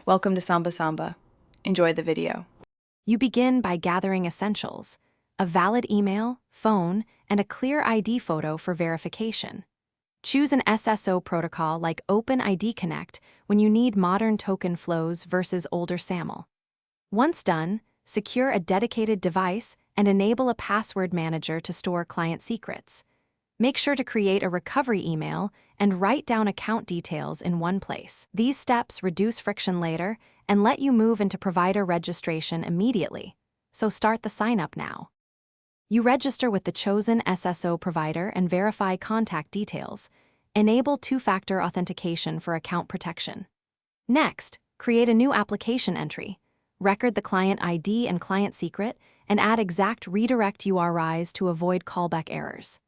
Welcome to Samba Samba. Enjoy the video. You begin by gathering essentials: a valid email, phone, and a clear ID photo for verification. Choose an SSO protocol like OpenID Connect when you need modern token flows versus older SAML. Once done, secure a dedicated device and enable a password manager to store client secrets. Make sure to create a recovery email and write down account details in one place. These steps reduce friction later and let you move into provider registration immediately. So start the sign-up now. You register with the chosen SSO provider and verify contact details. Enable two-factor authentication for account protection. Next, create a new application entry. Record the client ID and client secret, and add exact redirect URIs to avoid callback errors.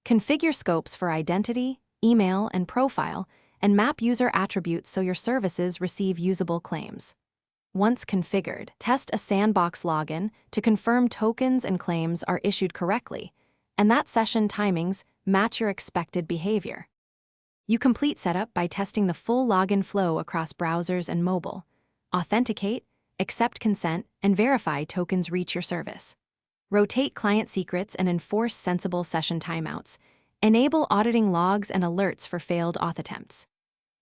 Configure scopes for identity, email, and profile, and map user attributes so your services receive usable claims. Once configured, test a sandbox login to confirm tokens and claims are issued correctly, and that session timings match your expected behavior. You complete setup by testing the full login flow across browsers and mobile. Authenticate, accept consent, and verify tokens reach your service. Rotate client secrets and enforce sensible session timeouts. Enable auditing logs and alerts for failed auth attempts.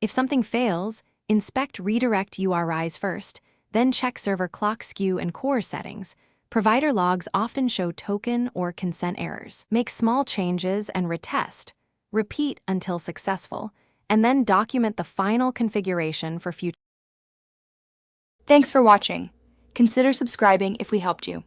If something fails, inspect redirect URIs first, then check server clock skew and core settings. Provider logs often show token or consent errors. Make small changes and retest. Repeat until successful, and then document the final configuration for future. Thanks for watching. Consider subscribing if we helped you.